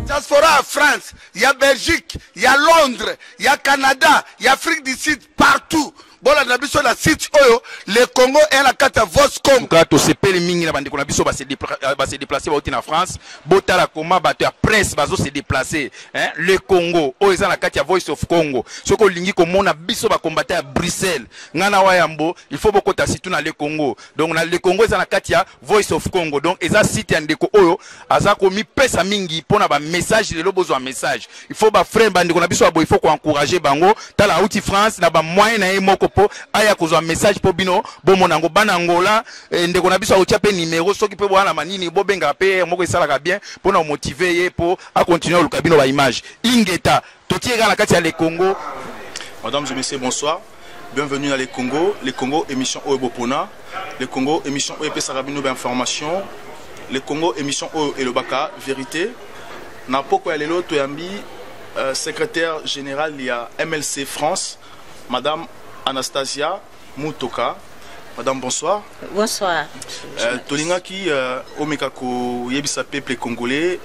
Diaspora à France, il y a Belgique, il y a Londres, il y a Canada, il y a Afrique du Sud, partout. Bon, la nabiso la site oyo, le Congo est la carte Voscom. Quand on s'appelle les mingis, la bande qu'on a biso va se déplacer en France. Bota la coma, la presse va se déplacer. Le Congo, oh ils ont la carte Voice of Congo. Ce qu'on lingi comme on a biso va combattre à Bruxelles. Ngana wayambo, il faut beaucoup t'assister dans le Congo. Donc le Congo ils ont la carte Voice of Congo. Donc ils ont site en déco oyo, aza komi pesa mingi pour na ba message de l'obozo un message. Il faut ba frère bande qu'on a biso il faut qu'on encourager bango. T'as la outil France, na ba moyen na moko po aya kozwa message po bino bo monango banangola ndeko na biso aotia pe numéro soki pe bwana manini bo benga pe moko esalaka bien pour na motiver ye pour à continuer le cabino ba image ingeta totiera la kati ya le Congo. Mesdames et messieurs, bonsoir. Bienvenue dans le Congo. Le Congo émission Oebopona. Le Congo émission OEP Sarabino d'information. Le Congo émission O et le Baka vérité. Na poko ya lelo toyambi secrétaire général il y a MLC France, Madame Anastasia Mutoka. Madame, bonsoir. Bonsoir. Tolinga ki omekako yebisa peuple congolais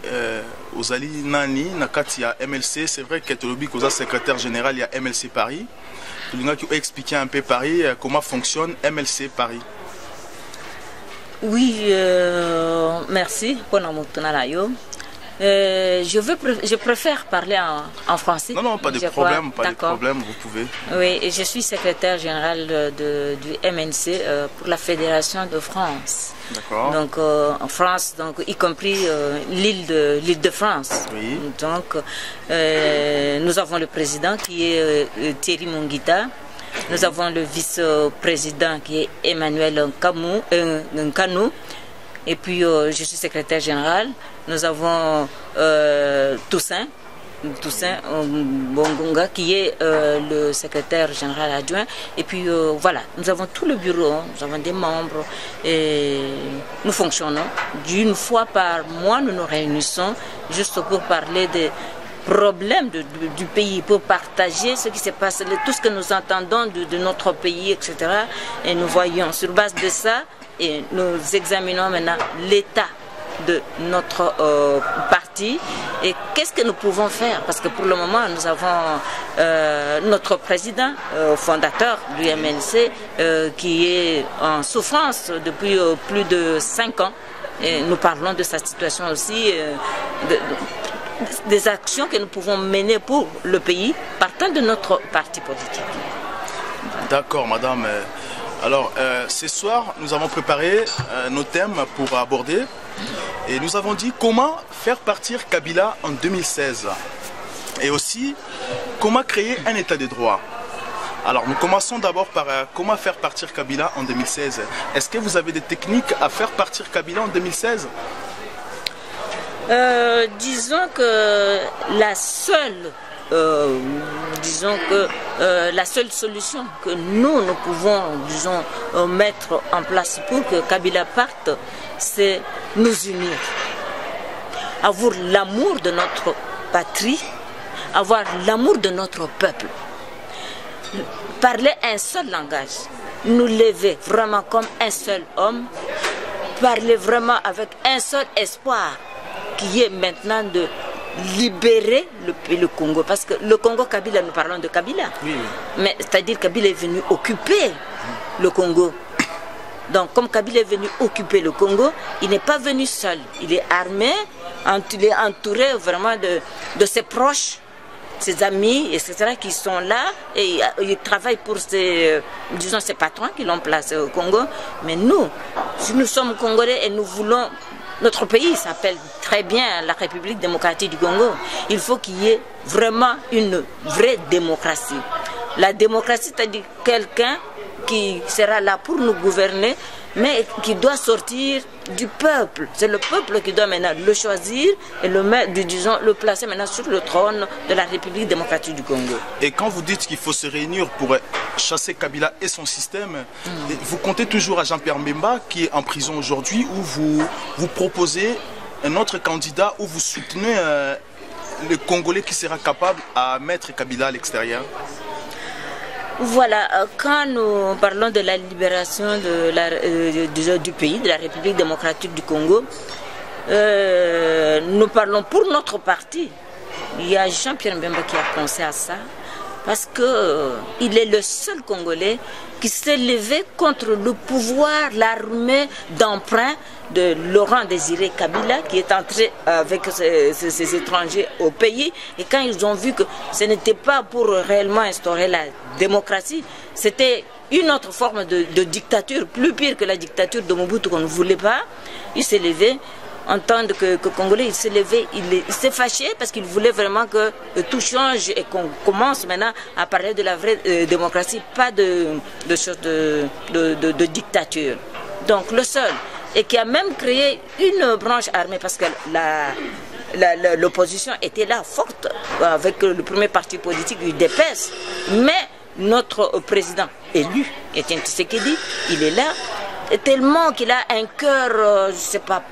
ozali nani nakati ya MLC. C'est vrai que Tolobi koza secrétaire général il y a MLC Paris. Tolinga ki expliquer un peu Paris comment fonctionne MLC Paris. Oui, merci pour notre tournage. Je préfère parler en français. Non, pas de problème, pas de problème, vous pouvez. Oui, je suis secrétaire général du MNC pour la Fédération de France. D'accord. Donc en France, donc, y compris l'île de France. Oui. Donc nous avons le président qui est Thierry Mungita. Nous avons le vice-président qui est Emmanuel Nkanou. Et puis je suis secrétaire général. Nous avons Toussaint Bongonga qui est le secrétaire général adjoint. Et puis voilà, nous avons tout le bureau, nous avons des membres et nous fonctionnons. D'une fois par mois, nous nous réunissons juste pour parler des problèmes du pays, pour partager ce qui se passe, tout ce que nous entendons de notre pays, etc. Et nous voyons sur base de ça et nous examinons maintenant l'état de notre parti et qu'est-ce que nous pouvons faire, parce que pour le moment nous avons notre président fondateur du MNC qui est en souffrance depuis plus de 5 ans et nous parlons de sa situation aussi, des actions que nous pouvons mener pour le pays partant de notre parti politique. D'accord madame. Alors ce soir nous avons préparé nos thèmes pour aborder. Et nous avons dit comment faire partir Kabila en 2016 et aussi comment créer un état de droit. Alors nous commençons d'abord par comment faire partir Kabila en 2016. Est-ce que vous avez des techniques à faire partir Kabila en 2016? Disons que la seule la seule solution que nous pouvons, disons, mettre en place pour que Kabila parte, c'est nous unir, avoir l'amour de notre patrie, avoir l'amour de notre peuple, parler un seul langage, nous lever vraiment comme un seul homme, parler vraiment avec un seul espoir qui est maintenant de libérer le Congo, parce que le Congo Kabila, nous parlons de Kabila, oui. Mais c'est-à-dire Kabila est venu occuper le Congo. Donc comme Kabila est venu occuper le Congo, il n'est pas venu seul, il est armé, il est entouré vraiment de ses proches, ses amis, etc. qui sont là et il travaille pour ses patrons qui l'ont placé au Congo. Mais nous, si nous sommes Congolais et nous voulons, notre pays s'appelle très bien la République démocratique du Congo. Il faut qu'il y ait vraiment une vraie démocratie. La démocratie, c'est-à-dire quelqu'un qui sera là pour nous gouverner, mais qui doit sortir du peuple. C'est le peuple qui doit maintenant le choisir et le placer maintenant sur le trône de la République démocratique du Congo. Et quand vous dites qu'il faut se réunir pour chasser Kabila et son système, vous comptez toujours à Jean-Pierre Mbemba qui est en prison aujourd'hui, ou vous proposez un autre candidat, ou vous soutenez le Congolais qui sera capable à mettre Kabila à l'extérieur? Voilà, quand nous parlons de la libération du pays, de la République démocratique du Congo, nous parlons pour notre parti. Il y a Jean-Pierre Mbemba qui a pensé à ça, parce qu'il est le seul Congolais qui s'est levé contre le pouvoir, l'armée d'emprunt de Laurent Désiré Kabila, qui est entré avec ces étrangers au pays. Et quand ils ont vu que ce n'était pas pour réellement instaurer la démocratie, c'était une autre forme de dictature, plus pire que la dictature de Mobutu qu'on ne voulait pas, il s'est levé. En tant que Congolais, il s'est levé, il s'est fâché parce qu'il voulait vraiment que tout change et qu'on commence maintenant à parler de la vraie démocratie, pas de dictature. Donc le seul, et qui a même créé une branche armée parce que l'opposition était là, forte, avec le premier parti politique, UDPS, mais notre président élu, Etienne Tshisekedi, il est là, tellement qu'il a un cœur, je ne sais pas,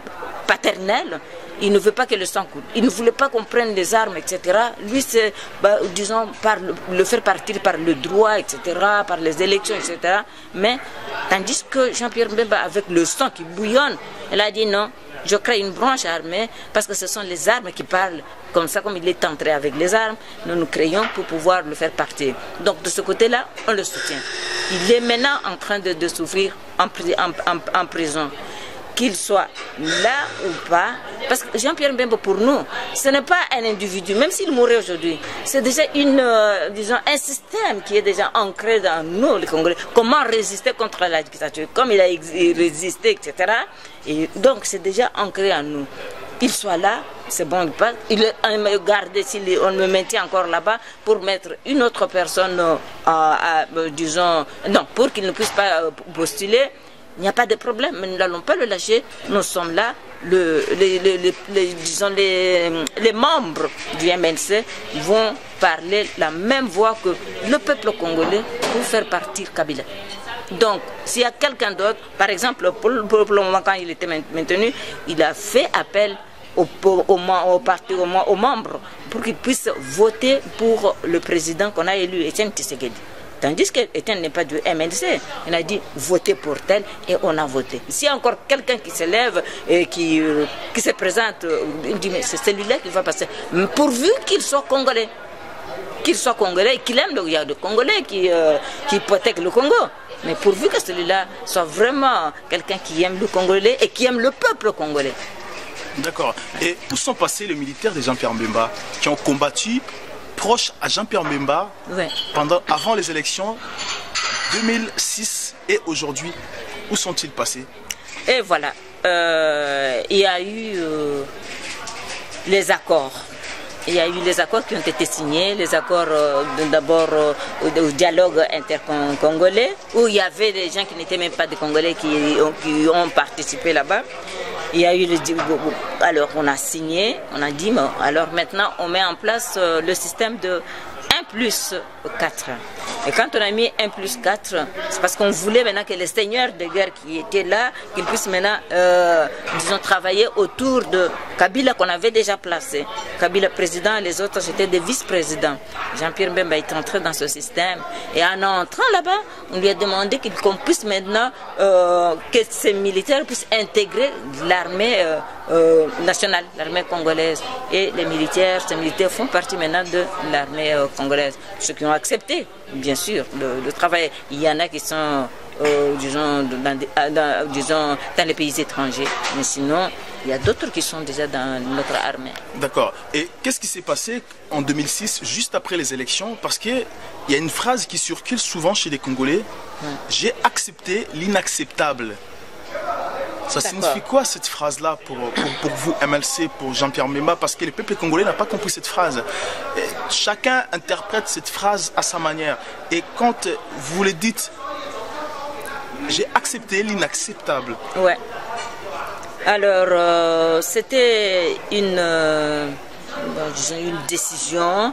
paternel, il ne veut pas que le sang coule, il ne voulait pas qu'on prenne les armes, etc. Lui, c'est, disons, par le faire partir par le droit, etc., par les élections, etc. Mais, tandis que Jean-Pierre Mbemba, avec le sang qui bouillonne, il a dit non, je crée une branche armée parce que ce sont les armes qui parlent. Comme ça, comme il est entré avec les armes, nous créons pour pouvoir le faire partir. Donc, de ce côté-là, on le soutient. Il est maintenant en train de souffrir en prison. Qu'il soit là ou pas, parce que Jean-Pierre Mbemba, pour nous, ce n'est pas un individu, même s'il mourait aujourd'hui, c'est déjà disons, un système qui est déjà ancré dans nous, les Congolais. Comment résister contre la dictature, comme il a résisté, etc. Et donc, c'est déjà ancré en nous. Qu'il soit là, c'est bon, il me garde si on me maintient encore là-bas pour mettre une autre personne, disons, non, pour qu'il ne puisse pas postuler. Il n'y a pas de problème, mais nous n'allons pas le lâcher. Nous sommes là, disons les membres du MNC vont parler la même voix que le peuple congolais pour faire partir Kabila. Donc, s'il y a quelqu'un d'autre, par exemple, pour le moment quand il était maintenu, il a fait appel aux membres pour qu'ils puissent voter pour le président qu'on a élu, Etienne Tshisekedi. Tandis qu'Etienne n'est pas du MNC. Il a dit votez pour tel et on a voté. S'il y a encore quelqu'un qui se lève et qui se présente, il dit mais c'est celui-là qui va passer. Pourvu qu'il soit congolais. Qu'il soit congolais et qu'il aime il y a des Congolais qui hypothèquent le Congo. Mais pourvu que celui-là soit vraiment quelqu'un qui aime le Congolais et qui aime le peuple congolais. D'accord. Et où sont passés les militaires de Jean-Pierre Mbemba qui ont combattu proche à Jean-Pierre Mbemba avant les élections 2006 et aujourd'hui? Où sont-ils passés? Et voilà, il y a eu les accords. Il y a eu les accords qui ont été signés, les accords d'abord au dialogue intercongolais, où il y avait des gens qui n'étaient même pas des Congolais qui ont participé là-bas. Il y a eu alors on a signé, on a dit, alors maintenant on met en place le système de 1+4. Et quand on a mis 1+4, c'est parce qu'on voulait maintenant que les seigneurs de guerre qui étaient là, qu'ils puissent maintenant, disons, travailler autour de Kabila qu'on avait déjà placé. Kabila président, les autres c'était des vice-présidents. Jean-Pierre Mbemba est entré dans ce système. Et en entrant là-bas, on lui a demandé qu'on puisse maintenant, que ces militaires puissent intégrer l'armée nationale, l'armée congolaise. Et les militaires, ces militaires font partie maintenant de l'armée congolaise. Ceux qui ont accepté, bien sûr, le travail. Il y en a qui sont, disons, dans les pays étrangers. Mais sinon, il y a d'autres qui sont déjà dans notre armée. D'accord. Et qu'est-ce qui s'est passé en 2006, juste après les élections? Parce qu'il y a une phrase qui circule souvent chez les Congolais. J'ai accepté l'inacceptable. Ça signifie quoi cette phrase-là pour vous, MLC, pour Jean-Pierre Mbemba? Parce que le peuple congolais n'a pas compris cette phrase. Et chacun interprète cette phrase à sa manière. Et quand vous le dites, j'ai accepté l'inacceptable. Ouais. Alors, c'était une décision,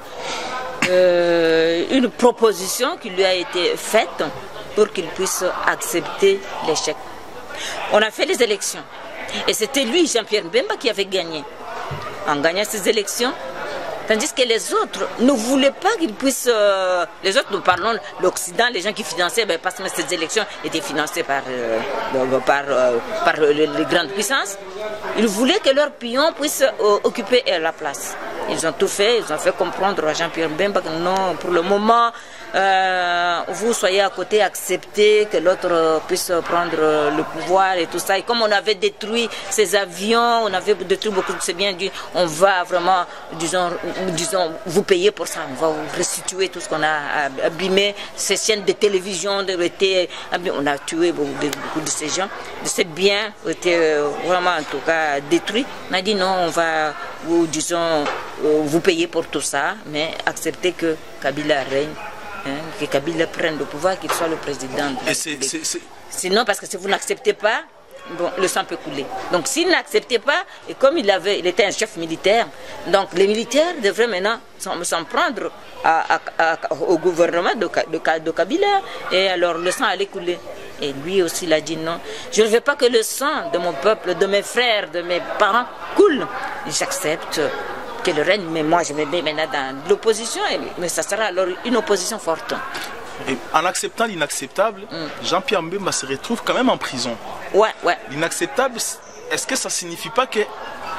une proposition qui lui a été faite pour qu'il puisse accepter l'échec. On a fait les élections. Et c'était lui, Jean-Pierre Mbemba, qui avait gagné. En gagnant ces élections, Tandis que les autres ne voulaient pas qu'ils puissent... les autres, nous parlons l'Occident, les gens qui finançaient, parce que ces élections étaient financées par les grandes puissances. Ils voulaient que leurs pions puissent occuper la place. Ils ont tout fait, ils ont fait comprendre à Jean-Pierre Bemba que non, pour le moment, vous soyez à côté, acceptez que l'autre puisse prendre le pouvoir et tout ça. Et comme on avait détruit ces avions, on avait détruit beaucoup de ces biens, on va vraiment, disons, vous payer pour ça. On va vous restituer tout ce qu'on a abîmé. Ces chaînes de télévision on a tué beaucoup de ces gens. De ces biens ont été vraiment, en tout cas, détruits. On a dit non, on va, disons, vous payer pour tout ça, mais acceptez que Kabila règne. Que Kabila prenne le pouvoir, qu'il soit le président. Sinon, parce que si vous n'acceptez pas, bon, le sang peut couler. Donc s'il n'acceptait pas, et comme il était un chef militaire, donc les militaires devraient maintenant s'en prendre au gouvernement de Kabila, et alors le sang allait couler. Et lui aussi il a dit non, je ne veux pas que le sang de mon peuple, de mes frères, de mes parents coule. J'accepte que le règne, mais moi je me mets maintenant dans l'opposition, mais ça sera alors une opposition forte. Et en acceptant l'inacceptable, Jean-Pierre Bemba se retrouve quand même en prison. Ouais. L'inacceptable, est-ce que ça ne signifie pas que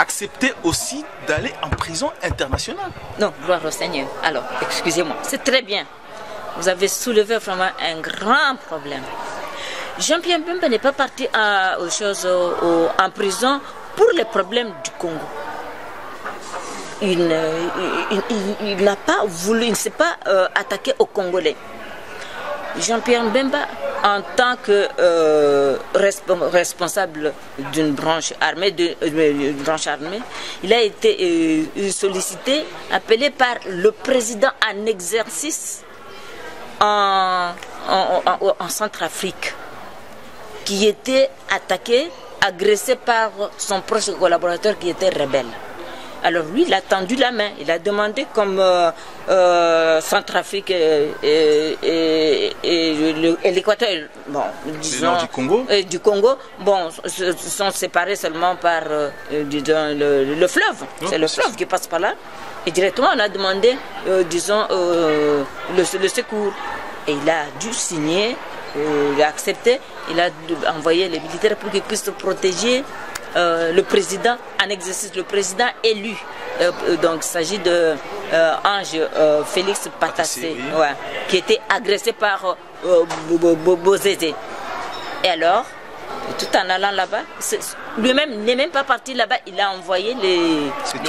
accepter aussi d'aller en prison internationale? Non, gloire au Seigneur. Alors, excusez-moi, c'est très bien. Vous avez soulevé vraiment un grand problème. Jean-Pierre Bemba n'est pas parti en prison pour les problèmes du Congo. Il n'a pas voulu, il ne s'est pas attaqué aux Congolais. Jean-Pierre Bemba, en tant que responsable d'une branche armée, il a été sollicité, appelé par le président en exercice en Centrafrique, qui était attaqué, agressé par son proche collaborateur qui était rebelle. Alors lui, il a tendu la main, il a demandé comme Centrafrique et l'Équateur, bon, disons, du Congo, bon, se sont séparés seulement par disons, le fleuve. C'est le fleuve qui passe par là. Et directement, on a demandé, disons, le secours. Et il a dû signer, il a accepté, il a envoyé les militaires pour qu'ils puissent protéger le président en exercice, le président élu. Donc il s'agit de Ange Félix Patassé, ouais, qui était agressé par Bozézé. Et alors, tout en allant là-bas, lui-même n'est même pas parti là-bas, il a envoyé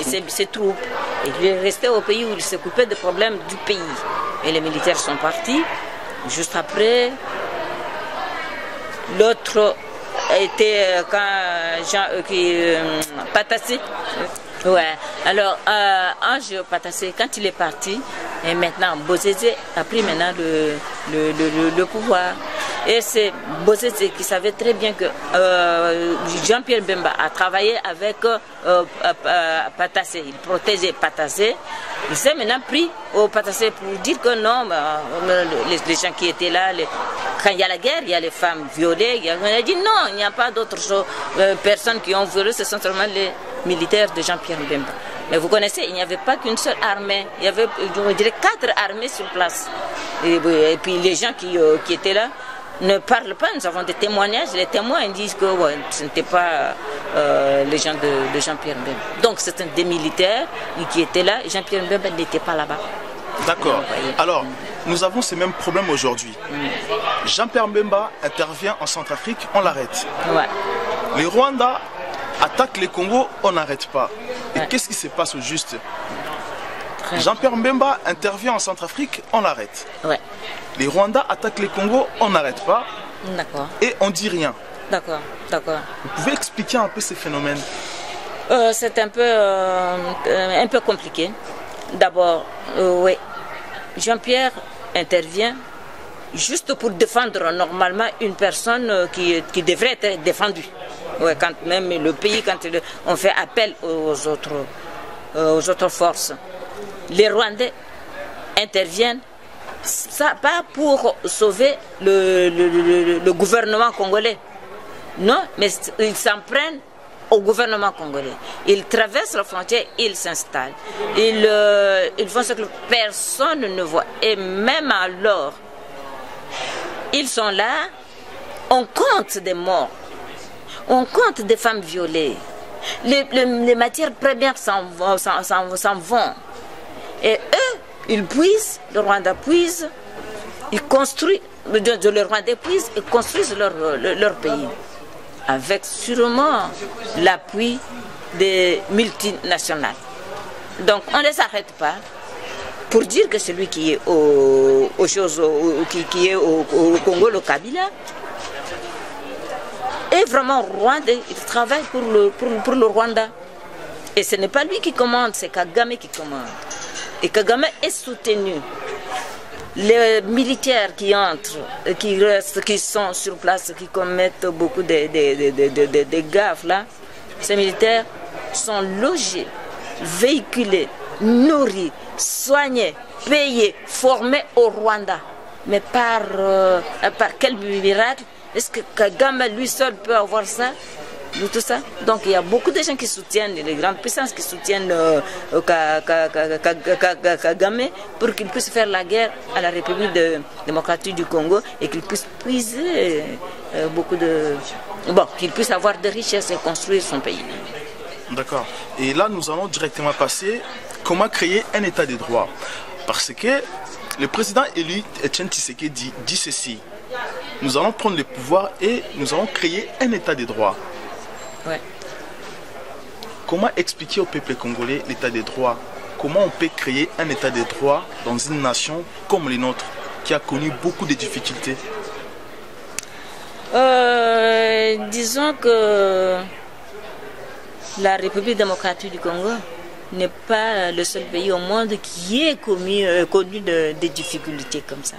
ses troupes. Et il est resté au pays où il s'occupait des problèmes du pays. Et les militaires sont partis. Juste après, l'autre était Patassé. Ouais. Alors Ange Patassé, quand il est parti, et maintenant Bozézé a pris maintenant le pouvoir. Et c'est Bozézé qui savait très bien que Jean-Pierre Bemba a travaillé avec Patassé. Il protégeait Patassé. Il s'est maintenant pris au Patassé pour dire que non, les gens qui étaient là, quand il y a la guerre, il y a les femmes violées. On a dit non, il n'y a pas d'autres personnes qui ont violé, ce sont seulement les militaires de Jean-Pierre Bemba. Mais vous connaissez, il n'y avait pas qu'une seule armée. Il y avait, je dirais, 4 armées sur place. Et puis les gens qui étaient là ne parlent pas. Nous avons des témoignages. Les témoins disent que ouais, ce n'était pas les gens de Jean-Pierre Bemba. Donc c'était des militaires qui étaient là. Jean-Pierre Bemba n'était pas là-bas. D'accord. Alors, nous avons ces mêmes problèmes aujourd'hui. Jean-Pierre Bemba intervient en Centrafrique, on l'arrête. Ouais. Les Rwandais attaquent les Congo, on n'arrête pas. Et qu'est-ce qui se passe au juste? Jean-Pierre Bemba intervient en Centrafrique, on l'arrête. Ouais. Les Rwandais attaquent les Congo, on n'arrête pas. D'accord. Et on dit rien. D'accord, d'accord. Vous pouvez expliquer un peu ces phénomènes? C'est un peu compliqué. D'abord, oui, Jean-Pierre intervient juste pour défendre normalement une personne qui devrait être défendue. Ouais, quand même le pays, quand on fait appel aux autres forces. Les Rwandais interviennent, ça, pas pour sauver le gouvernement congolais. Non, mais ils s'en prennent au gouvernement congolais. Ils traversent la frontière, ils s'installent. Ils font ce que personne ne voit. Et même alors, ils sont là, on compte des morts, on compte des femmes violées. Les matières premières s'en vont. Et eux, ils puisent, le Rwanda puise, ils construisent, le Rwanda puise et construisent leur pays. Avec sûrement l'appui des multinationales. Donc on ne les arrête pas pour dire que celui qui est au Congo, le Kabila, est vraiment rwandais, il travaille pour le Rwanda. Et ce n'est pas lui qui commande, c'est Kagame qui commande. Et Kagame est soutenu. Les militaires qui entrent, qui restent, qui sont sur place, qui commettent beaucoup de gaffes là, ces militaires sont logés, véhiculés, nourris, soignés, payés, formés au Rwanda. Mais par quel miracle est-ce que Kagame lui seul peut avoir ça? Tout ça. Donc il y a beaucoup de gens qui soutiennent, les grandes puissances qui soutiennent Kagame pour qu'il puisse faire la guerre à la République démocratique du Congo et qu'il puisse puiser beaucoup de... Bon, qu'il puisse avoir des richesses et construire son pays. D'accord. Et là, nous allons directement passer comment créer un état de droit. Parce que le président élu, Etienne Tshisekedi, dit ceci. Nous allons prendre le pouvoir et nous allons créer un état de droit. Ouais. Comment expliquer au peuple congolais l'état des droits? Comment on peut créer un état de droit dans une nation comme les nôtres qui a connu beaucoup de difficultés? Disons que la République démocratique du Congo n'est pas le seul pays au monde qui ait connu des difficultés comme ça.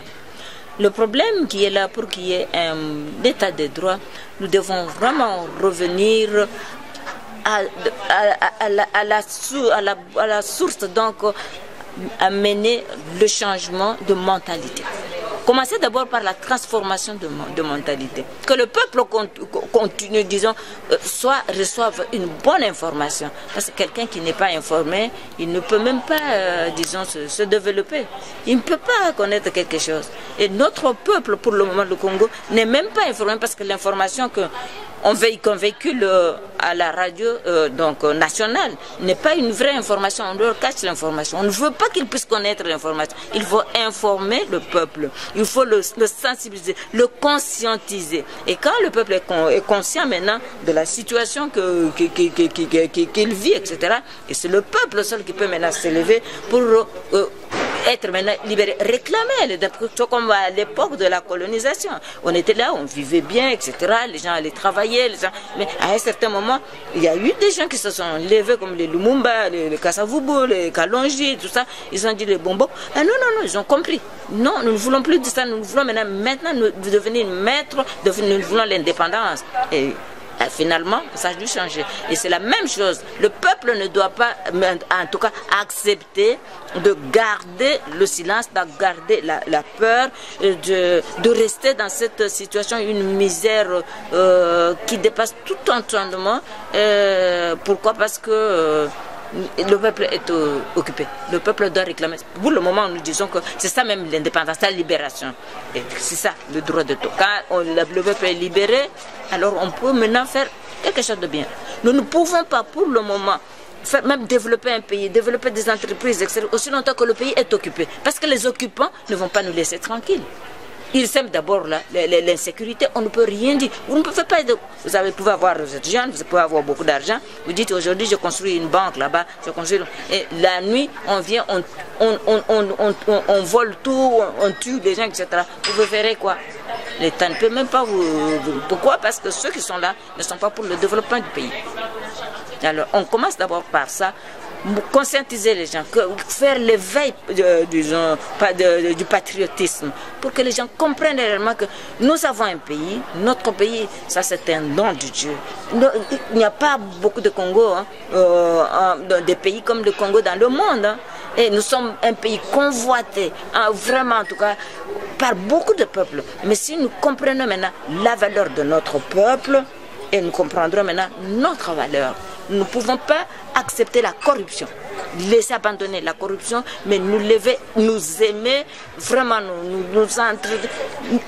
Le problème qui est là pour qu'il y ait un état de droit, nous devons vraiment revenir à la source, donc amener le changement de mentalité. Commencez d'abord par la transformation de mentalité. Que le peuple continue, disons, reçoive une bonne information. Parce que quelqu'un qui n'est pas informé, il ne peut même pas, disons, se développer. Il ne peut pas connaître quelque chose. Et notre peuple, pour le moment, le Congo, n'est même pas informé parce que l'information qu'on véhicule à la radio nationale n'est pas une vraie information. On leur cache l'information. On ne veut pas qu'ils puissent connaître l'information. Il faut informer le peuple. Il faut le sensibiliser, le conscientiser. Et quand le peuple est conscient maintenant de la situation qu'il vit, etc., et c'est le peuple seul qui peut maintenant s'élever pour être maintenant libéré, réclamer, comme à l'époque de la colonisation. On était là, on vivait bien, etc. Les gens allaient travailler, mais à un certain moment, il y a eu des gens qui se sont levés comme les Lumumba, les Kasavubu, les Kalonji, tout ça. Ils ont dit les bonbons. Ah non, ils ont compris. Non, nous ne voulons plus de ça, nous voulons maintenant nous devenir maîtres, nous voulons l'indépendance. Et finalement, ça a dû changer. Et c'est la même chose. Le peuple ne doit pas, en tout cas, accepter de garder le silence, de garder la peur, de rester dans cette situation, une misère qui dépasse tout entendement. Pourquoi? Parce que le peuple est occupé. Le peuple doit réclamer. Pour le moment, nous disons que c'est ça même l'indépendance, la libération. C'est ça, le droit de tout. Quand le peuple est libéré, alors on peut maintenant faire quelque chose de bien. Nous ne pouvons pas, pour le moment, même développer un pays, développer des entreprises, etc., aussi longtemps que le pays est occupé. Parce que les occupants ne vont pas nous laisser tranquilles. Ils sèment d'abord l'insécurité, on ne peut rien dire. Vous ne pouvez pas. Vous pouvez avoir, vous êtes jeune, vous pouvez avoir beaucoup d'argent. Vous dites aujourd'hui, je construis une banque là-bas, et la nuit, on vient, on vole tout, on tue les gens, etc. Vous verrez quoi? L'État ne peut même pas vous. Pourquoi? Parce que ceux qui sont là ne sont pas pour le développement du pays. Alors, on commence d'abord par ça. Conscientiser les gens, faire l'éveil du patriotisme pour que les gens comprennent réellement que nous avons un pays, notre pays, ça c'est un don de Dieu. Il n'y a pas beaucoup de Congo, des pays comme le Congo dans le monde. Et nous sommes un pays convoité, vraiment en tout cas, par beaucoup de peuples. Mais si nous comprenons maintenant la valeur de notre peuple, et nous comprendrons maintenant notre valeur. Nous ne pouvons pas accepter la corruption, laisser abandonner la corruption, mais nous lever, nous aimer, vraiment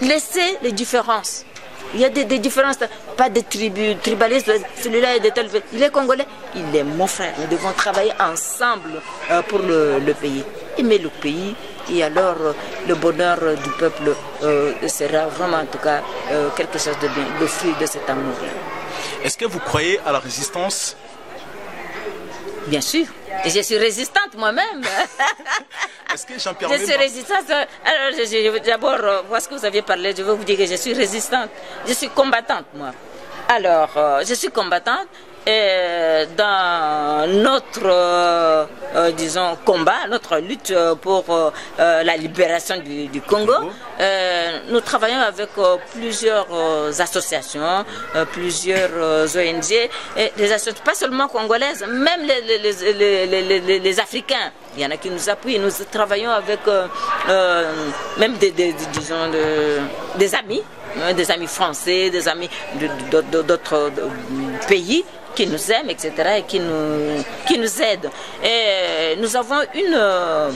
laisser les différences. Il y a des différences, pas de tribalisme, celui-là est de tel. Il est congolais, il est mon frère. Nous devons travailler ensemble pour le pays. Aimer le pays, et alors le bonheur du peuple sera vraiment en tout cas quelque chose de bien, le fruit de cet amour. Est-ce que vous croyez à la résistance? Bien sûr. Et je suis résistante moi-même. Est-ce que Jean-Pierre Je suis résistante. Alors, d'abord, voir ce que vous aviez parlé, je vais vous dire que je suis résistante. Je suis combattante, moi. Alors, je suis combattante. Et dans notre, disons, combat, notre lutte pour la libération du Congo, nous travaillons avec plusieurs associations, plusieurs ONG, et des associations pas seulement congolaises, même les Africains. Il y en a qui nous appuient. Nous travaillons avec même des amis français, des amis d'autres pays qui nous aiment, etc., et qui nous aident. Et nous avons un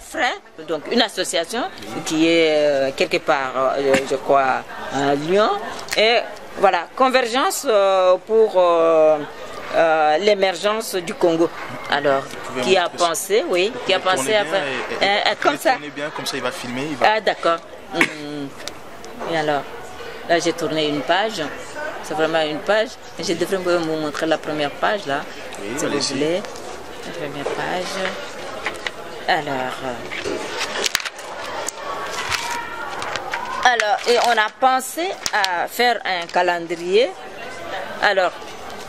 frère, donc une association qui est quelque part, je crois, à Lyon. Et voilà, Convergence pour l'émergence du Congo. Alors, qui a pensé, oui, qui a pensé à faire comme ça. Bien, comme ça, il va filmer. Ah, d'accord. Et alors, là, j'ai tourné une page. C'est vraiment une page. Je devrais vous montrer la première page, là, oui, si vous voulez. La première page. Alors, et on a pensé à faire un calendrier. Alors,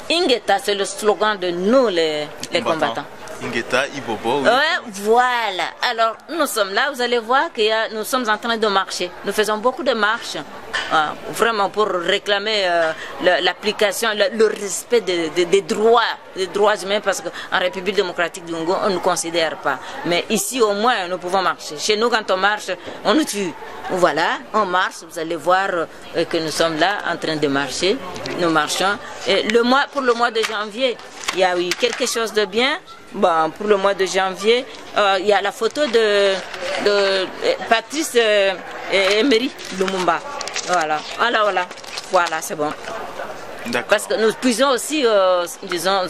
Ingeta, c'est le slogan de nous, les combattants. Ingeta, Ibobo. Oui. Ouais, voilà. Alors, nous sommes là, vous allez voir que nous sommes en train de marcher. Nous faisons beaucoup de marches, vraiment pour réclamer l'application, le respect des droits humains, parce qu'en République démocratique du Congo, on ne nous considère pas. Mais ici, au moins, nous pouvons marcher. Chez nous, quand on marche, on nous tue. Voilà, on marche, vous allez voir que nous sommes là en train de marcher. Nous marchons. Et pour le mois de janvier, il y a eu quelque chose de bien. Bon, pour le mois de janvier, il y a la photo de Patrice Emery Lumumba. Voilà, c'est bon. Parce que nous puisons aussi, disons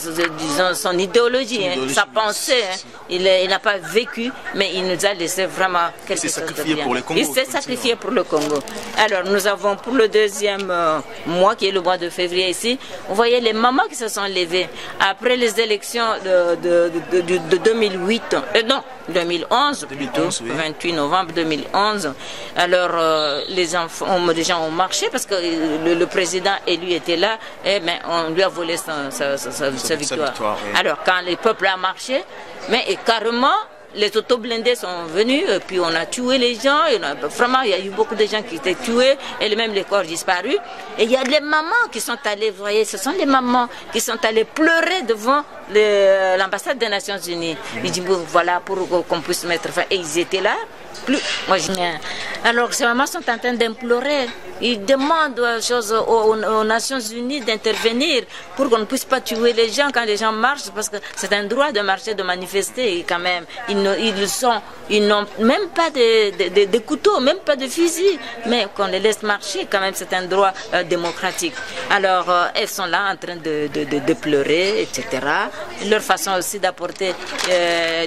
son idéologie, sa pensée. Il n'a pas vécu, mais il nous a laissé vraiment quelque chose de bien. Il s'est sacrifié pour le Congo. Alors, nous avons pour le deuxième mois, qui est le mois de février ici, vous voyez les mamans qui se sont levées après les élections de 2008, non, 2011 plutôt, oui. 28 novembre 2011. Alors, les gens ont marché parce que le président élu était là. Mais on lui a volé sa victoire. Oui. Alors, quand le peuple a marché, mais carrément, les auto-blindés sont venus, et puis on a tué les gens. Vraiment, il y a eu beaucoup de gens qui étaient tués, et même les corps disparus. Et il y a des mamans qui sont allées, vous voyez, ce sont les mamans qui sont allées pleurer devant l'ambassade des Nations Unies. Ils disent, voilà, pour qu'on puisse mettre fin. Et ils étaient là. Alors, ces mamans sont en train d'implorer. Ils demandent aux Nations Unies d'intervenir pour qu'on ne puisse pas tuer les gens quand les gens marchent, parce que c'est un droit de marcher, de manifester, et quand même. Ils n'ont même pas de couteaux, même pas de fusil, mais qu'on les laisse marcher, quand même, c'est un droit démocratique. Alors, elles sont là en train de pleurer, etc. Leur façon aussi d'apporter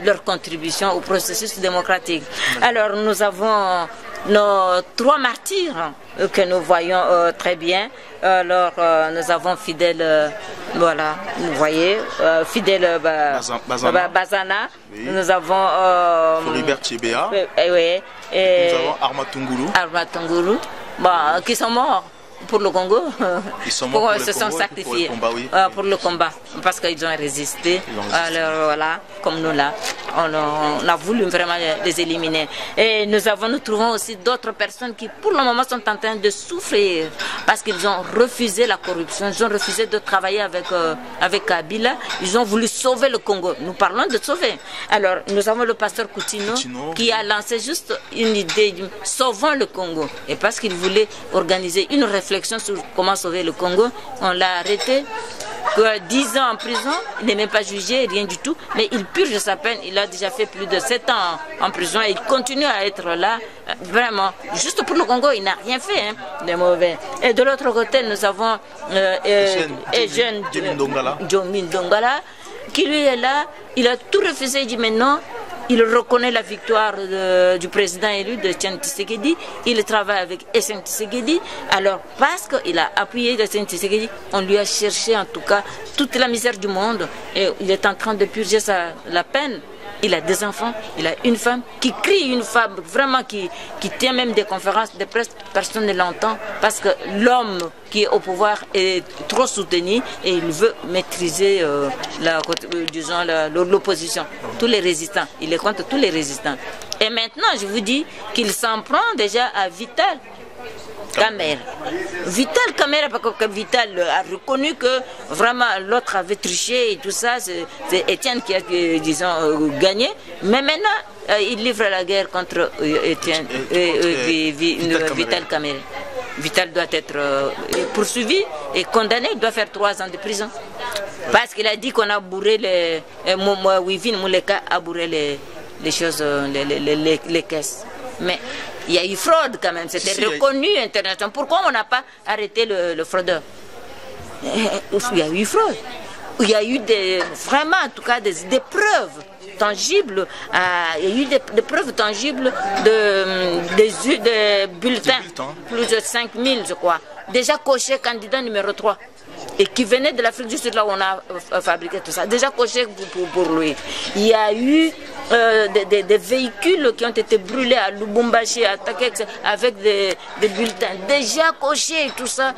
leur contribution au processus démocratique. Alors, nous avons nos 3 martyrs que nous voyons très bien. Alors, nous avons Fidèle, voilà, vous voyez, Fidèle Bazana. Oui. Nous avons Floribert Chebea. Oui. Et nous avons Armatungulu, bon, qui sont morts pour le Congo. Ils sont morts se sont sacrifiés pour le combat, oui. Pour le combat, parce qu'ils ont résisté. Alors voilà, comme nous là, on a voulu vraiment les éliminer. Et nous trouvons aussi d'autres personnes qui pour le moment sont en train de souffrir parce qu'ils ont refusé la corruption, ils ont refusé de travailler avec Kabila, ils ont voulu sauver le Congo. Nous parlons de sauver. Alors nous avons le pasteur Coutinho qui a lancé juste une idée, sauvons le Congo. Et parce qu'il voulait organiser une réflexion sur comment sauver le Congo, on l'a arrêté. 10 ans en prison, il n'est même pas jugé, rien du tout, mais il purge sa peine. Il a déjà fait plus de 7 ans en prison et il continue à être là, vraiment, juste pour le Congo, il n'a rien fait de mauvais. Et de l'autre côté, nous avons Jomin Dongala, qui lui est là, il a tout refusé, il dit maintenant, il reconnaît la victoire du président élu de Etienne Tshisekedi. Il travaille avec Etienne Tshisekedi. Alors, parce qu'il a appuyé Etienne Tshisekedi, on lui a cherché en tout cas toute la misère du monde. Et il est en train de purger la peine. Il a des enfants, il a une femme qui crie, une femme vraiment qui tient même des conférences de presse, personne ne l'entend parce que l'homme qui est au pouvoir est trop soutenu et il veut maîtriser l'opposition, tous les résistants, il est contre tous les résistants. Et maintenant je vous dis qu'il s'en prend déjà à Vital Kamerhe. Vital Kamerhe, parce que Vital a reconnu que vraiment l'autre avait triché et tout ça, c'est Etienne qui a, disons, gagné. Mais maintenant, il livre la guerre contre Etienne, Vital Kamerhe. Vital doit être poursuivi et condamné, il doit faire 3 ans de prison. Parce qu'il a dit qu'on a bourré Wivin Mouleka a bourré les choses, les caisses. Mais il y a eu fraude quand même, c'était reconnu internationalement. Pourquoi on n'a pas arrêté le fraudeur? Il y a eu fraude. Il y a eu vraiment en tout cas des preuves tangibles. Il y a eu des preuves tangibles de bulletins, plus de 5000 je crois. Déjà coché candidat numéro 3. Et qui venait de l'Afrique du Sud, là où on a fabriqué tout ça. Déjà coché pour lui. Il y a eu des véhicules qui ont été brûlés à Lubumbashi, à Takex, avec des bulletins. Déjà cochés et tout ça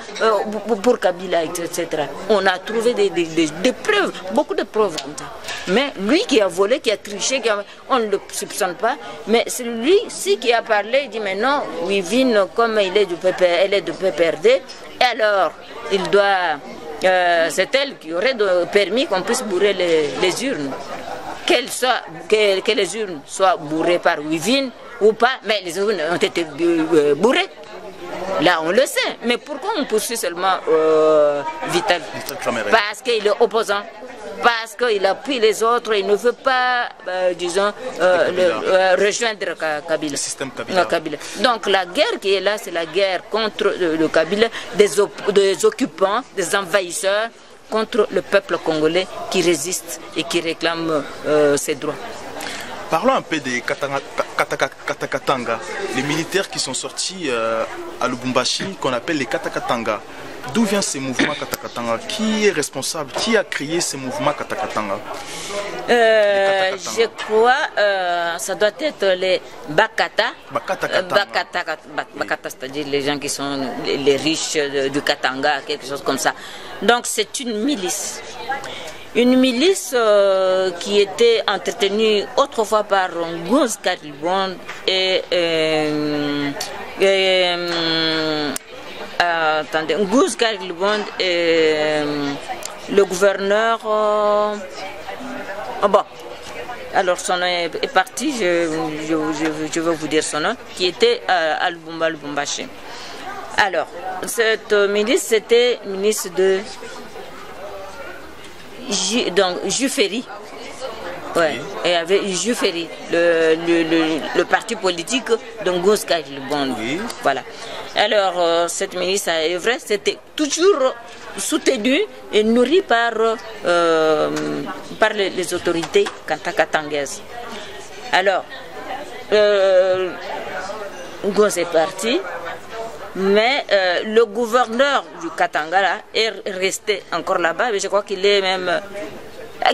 pour Kabila, etc. On a trouvé des preuves, beaucoup de preuves comme ça. Mais lui qui a volé, qui a triché, on ne le soupçonne pas. Mais c'est lui-ci qui a parlé, il dit mais non, Wivin, comme elle est du PPRD, et alors il doit... c'est elle qui aurait permis qu'on puisse bourrer les urnes. Que les urnes soient bourrées par Wivin ou pas, mais les urnes ont été bourrées. Là, on le sait. Mais pourquoi on poursuit seulement Vital Kamerhe? Parce qu'il est opposant. Parce qu'il appuie les autres, il ne veut pas, disons, rejoindre Kabila. Le système Kabila. Donc la guerre qui est là, c'est la guerre contre le Kabila, des occupants, des envahisseurs, contre le peuple congolais qui résiste et qui réclame ses droits. Parlons un peu des Katakatanga, les militaires qui sont sortis à Lubumbashi, qu'on appelle les Katakatanga. D'où vient ce mouvement Katakatanga? Qui est responsable? Qui a créé ce mouvement Katakatanga? Je crois ça doit être les Bakata. Bakata, c'est-à-dire les gens qui sont les riches du Katanga, quelque chose comme ça. Donc c'est une milice. Une milice qui était entretenue autrefois par Nguzi Karibonde et attendez, Nguzi Karibonde et le gouverneur. Bon, alors son nom est parti, je vais vous dire son nom, qui était à Lubumbashi. Alors, cette milice, c'était une milice de Juferi. Ouais, et avec Juferi, le parti politique de Nguzi Karibonde. Oui. Voilà. Alors, cette milice à Evray, c'était toujours soutenu et nourri par les autorités katakatangaises. Alors, Nguzi est parti, mais le gouverneur du Katanga là, est resté encore là-bas, mais je crois qu'il est même...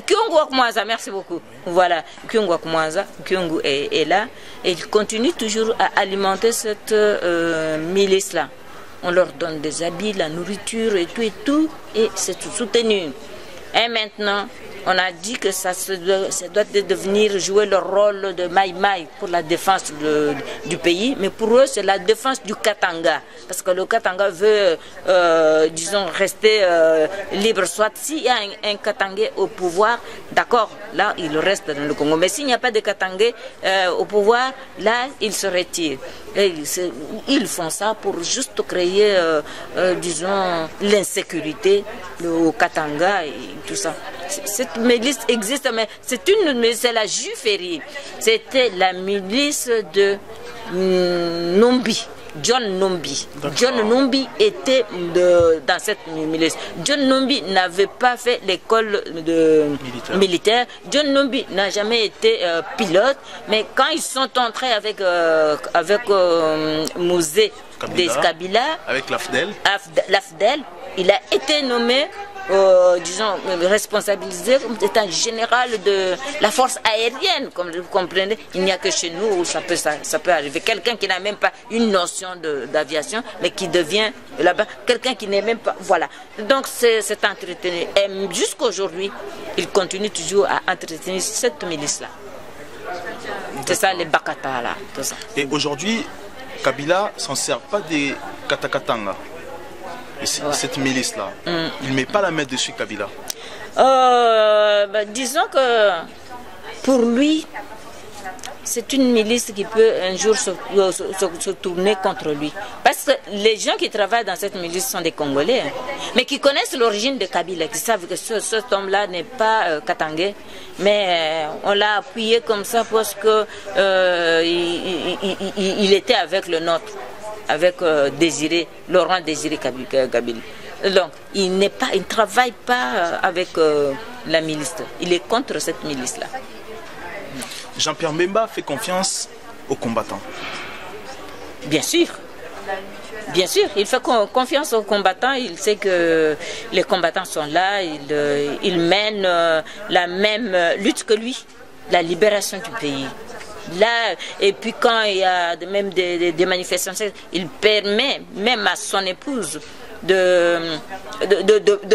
Kyungu Akmwaza, merci beaucoup. Voilà, Kyungu Akmwaza, Kyungu est là et il continue toujours à alimenter cette milice-là. On leur donne des habits, la nourriture et tout, et c'est tout soutenu. Et maintenant, on a dit que ça doit devenir jouer le rôle de Maï-Maï pour la défense du pays, mais pour eux c'est la défense du Katanga, parce que le Katanga veut, disons, rester libre. Soit s'il y a un Katangais au pouvoir, d'accord, là il reste dans le Congo, mais s'il n'y a pas de Katangais au pouvoir, là il se retire. Et ils font ça pour juste créer, disons, l'insécurité au Katanga et tout ça. Cette milice existe, mais c'est la Juiférie. C'était la milice de Numbi. John Numbi. John Numbi était dans cette milice. John Numbi n'avait pas fait l'école militaire. John Numbi n'a jamais été pilote, mais quand ils sont entrés avec Mouzé des Kabila, avec l'AFDEL, il a été nommé, disons, responsabilisé comme étant général de la force aérienne, comme vous comprenez. Il n'y a que chez nous où ça peut arriver. Quelqu'un qui n'a même pas une notion d'aviation, mais qui devient là-bas quelqu'un qui n'est même pas... Voilà. Donc c'est entretenu. Et jusqu'aujourd'hui, il continue toujours à entretenir cette milice-là. C'est ça, les Bakata, là. Tout ça. Et aujourd'hui, Kabila s'en sert pas des Katakatanga. Cette milice-là, il ne met pas la main dessus, Kabila. Disons que pour lui, c'est une milice qui peut un jour se tourner contre lui. Parce que les gens qui travaillent dans cette milice sont des Congolais, hein, mais qui connaissent l'origine de Kabila, qui savent que cet homme-là n'est pas katangais, mais on l'a appuyé comme ça parce que il était avec le nôtre, avec Laurent Désiré Kabila. Donc, il ne travaille pas avec la milice. Il est contre cette milice-là. Jean-Pierre Mbemba fait confiance aux combattants. Bien sûr. Bien sûr, il fait confiance aux combattants. Il sait que les combattants sont là. Ils mènent la même lutte que lui, la libération du pays. Là, et puis quand il y a même des manifestations, il permet même à son épouse de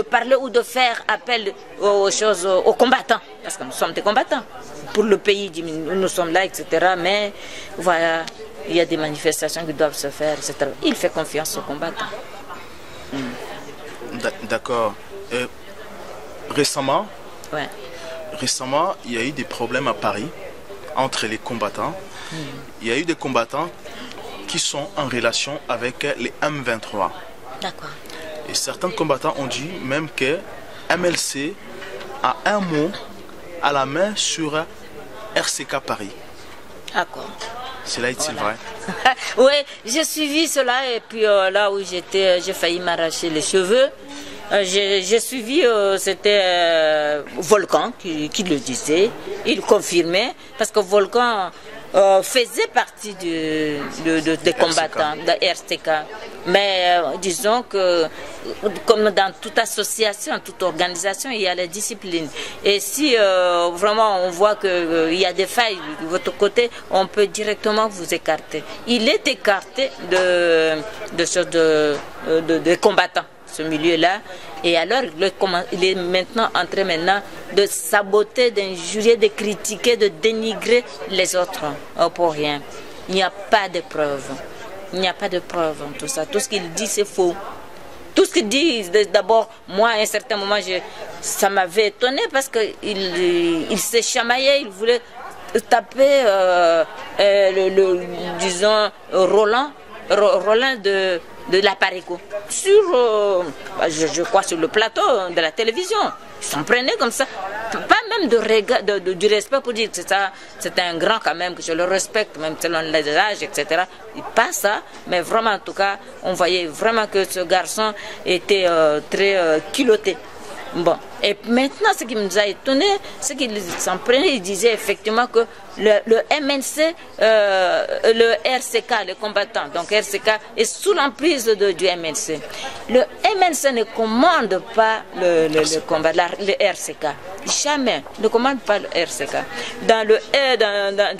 parler ou de faire appel aux combattants, parce que nous sommes des combattants pour le pays, nous sommes là, etc. Mais voilà, il y a des manifestations qui doivent se faire, etc. Il fait confiance aux combattants. D'accord. Récemment, il y a eu des problèmes à Paris entre les combattants. Il y a eu des combattants qui sont en relation avec les M23. D'accord. Et certains combattants ont dit même que MLC a un mot à la main sur RCK Paris. D'accord. Cela est-il vrai? Oui, j'ai suivi cela et puis là où j'étais, j'ai failli m'arracher les cheveux. J'ai suivi, c'était Volcan qui le disait, il confirmait, parce que Volcan faisait partie des combattants de RCK. Mais disons que, comme dans toute association, toute organisation, il y a la discipline. Et si vraiment on voit qu'il y a des failles de votre côté, on peut directement vous écarter. Il est écarté de combattants, ce milieu-là. Et alors, il est maintenant en train de saboter, d'injurier, de critiquer, de dénigrer les autres pour rien. Il n'y a pas de preuves. Il n'y a pas de preuves en tout ça. Tout ce qu'il dit, c'est faux. Tout ce qu'il dit, d'abord, moi, à un certain moment, ça m'avait étonné parce qu'il s'est chamaillé, il voulait taper, disons, Roland de la Parico sur, je crois, sur le plateau de la télévision. Ils s'en prenaient comme ça, pas même du respect pour dire que c'est un grand quand même, que je le respecte, même selon les âges, etc. Pas ça, mais vraiment en tout cas, on voyait vraiment que ce garçon était très culotté. Bon, et maintenant ce qui nous a étonné, c'est qu'il s'en prenait, il disait effectivement que le MNC, le RCK, les combattants, donc RCK est sous l'emprise du MNC. Le MNC ne commande pas le combat, le RCK. Jamais, ne commande pas le RCK.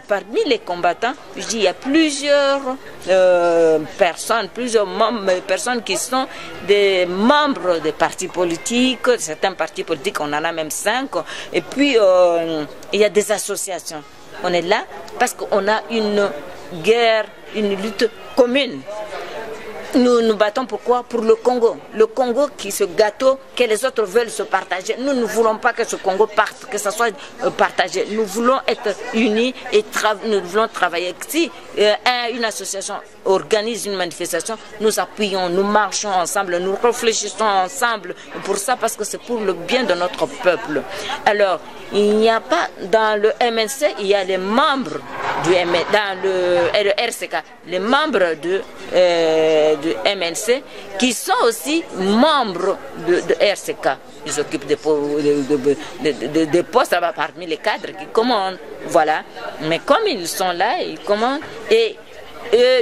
Parmi les combattants, je dis, il y a plusieurs personnes qui sont des membres des partis politiques, certains partis politiques, on en a même 5. Et puis, il y a des associations. On est là parce qu'on a une guerre, une lutte commune. Nous nous battons pourquoi? Pour le Congo. Le Congo qui ce gâteau que les autres veulent se partager. Nous ne voulons pas que ce Congo parte, que ça soit partagé. Nous voulons être unis et nous voulons travailler. Si une association organise une manifestation, nous appuyons, nous marchons ensemble, nous réfléchissons ensemble pour ça parce que c'est pour le bien de notre peuple. Alors, il n'y a pas dans le MNC, il y a les membres du dans le RCK, les membres du MNC qui sont aussi membres de RCK. Ils occupent des postes là-bas parmi les cadres qui commandent. Voilà. Mais comme ils sont là, ils commandent et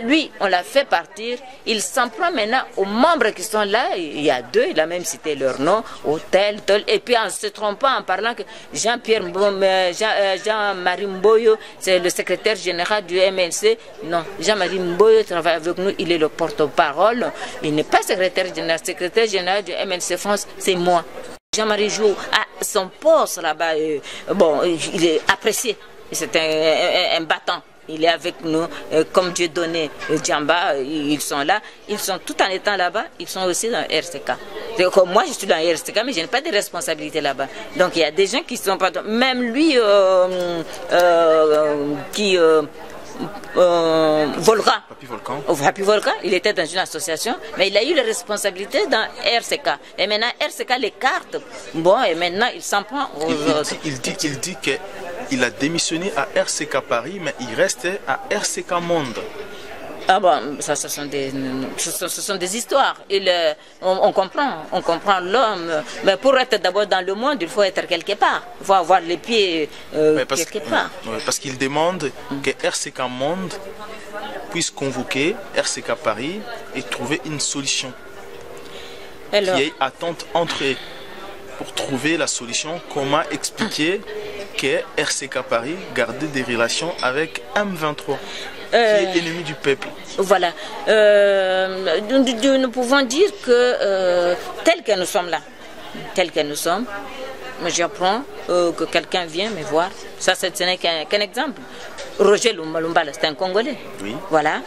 lui, on l'a fait partir. Il s'en prend maintenant aux membres qui sont là. Il y a 2, il a même cité leur nom, tel. Et puis en ne se trompant en parlant que Jean-Marie Mboyo, c'est le secrétaire général du MNC. Non, Jean-Marie Mboyo travaille avec nous, il est le porte-parole. Il n'est pas secrétaire général du MNC France, c'est moi. Jean-Marie joue à son poste là-bas. Bon, il est apprécié. C'est un battant. Il est avec nous, comme Dieu donné Djamba, ils sont là. Ils sont tout en étant là-bas, ils sont aussi dans RCK. Donc, moi, je suis dans RCK, mais je n'ai pas de responsabilité là-bas. Donc, il y a des gens qui ne sont pas... Même lui, Volcan. Papi Volcan, il était dans une association, mais il a eu les responsabilités dans RCK. Et maintenant, RCK l'écarte. Bon, et maintenant, il s'en prend aux autres. Il dit qu'il a démissionné à RCK Paris, mais il restait à RCK Monde. Ah bon, ça, ce sont des histoires. On comprend l'homme. Mais pour être d'abord dans le monde, il faut être quelque part. Il faut avoir les pieds quelque part. Parce qu'il demande que RCK Monde puisse convoquer RCK Paris et trouver une solution. Alors, qui est attente entre eux. Pour trouver la solution, comment expliquer que RCK Paris gardait des relations avec M23 qui est ennemi du peuple. Voilà. Nous pouvons dire que tel que nous sommes là, j'apprends que quelqu'un vient me voir. Ça, ce n'est qu'un exemple. Roger Lumbala, c'est un Congolais. Oui. Voilà.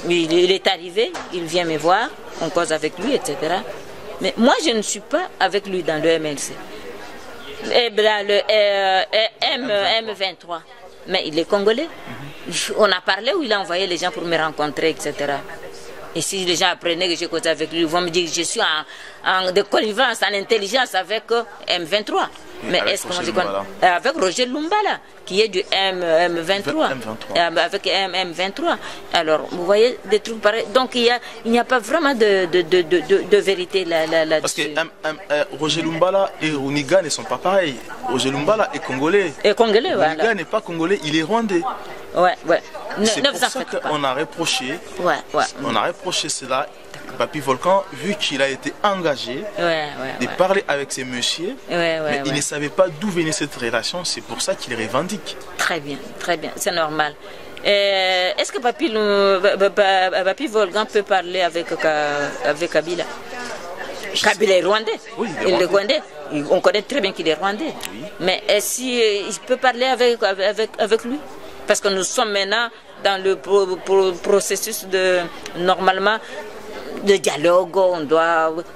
Il est arrivé, il vient me voir, on cause avec lui, etc. Mais moi, je ne suis pas avec lui dans le MLC. Et dans le M23. Mais il est Congolais. On a parlé où il a envoyé les gens pour me rencontrer, etc. Et si les gens apprenaient que j'ai causé avec lui, ils vont me dire que je suis en de connivence, en intelligence avec M23. Mais est-ce qu'on dit avec Roger Lumbala, qui est du M23, avec M23. Alors, vous voyez des trucs pareils. Donc, il n'y a pas vraiment de vérité là-dessus. Parce que Roger Lumbala et Runiga ne sont pas pareils. Roger Lumbala est congolais. Runiga n'est pas congolais, il est rwandais. Ouais. C'est pour ça qu'on a reproché. On a reproché cela. Papi Volcan, vu qu'il a été engagé de parler avec ces messieurs, mais il ne savait pas d'où venait cette relation, c'est pour ça qu'il revendique. Très bien, c'est normal. Est-ce que Papi Volcan peut parler avec Kabila? Kabila est rwandais. Oui, il est rwandais. On connaît très bien qu'il est rwandais. Oui. Mais est-ce qu'il peut parler avec lui? Parce que nous sommes maintenant dans le processus normalement, de dialogue,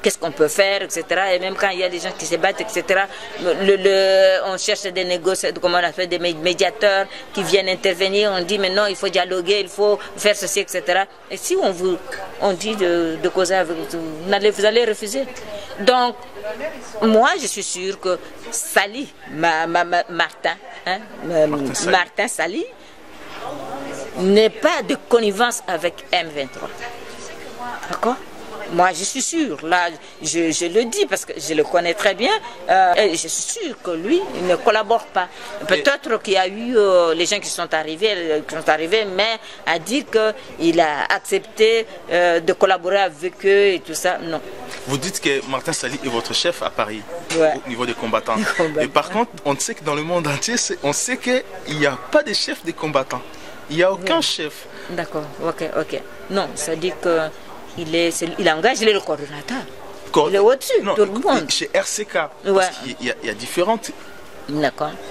qu'est-ce qu'on peut faire, etc. Et même quand il y a des gens qui se battent, etc., on cherche des négociateurs, comment on a fait, des médiateurs qui viennent intervenir, on dit mais non, il faut dialoguer, il faut faire ceci, etc. Et si on dit de causer avec vous, vous allez refuser. Donc, moi, je suis sûre que Sali, Martin Sali, n'est pas de connivence avec M23. D'accord? Moi, je suis sûre. Là, je le dis parce que je le connais très bien. Et je suis sûre que lui, il ne collabore pas. Peut-être qu'il y a eu les gens qui sont arrivés, mais à dire qu'il a accepté de collaborer avec eux et tout ça, non. Vous dites que Martin Sali est votre chef à Paris, au niveau des combattants. Et par contre, on sait que dans le monde entier, on sait qu'il n'y a pas de chef des combattants. Il n'y a aucun chef. D'accord, ok. Non, ça dit que il engage, il est le coordonnateur. Il est au-dessus, tout le monde. Chez RCK, Ouais. parce qu'il y a différentes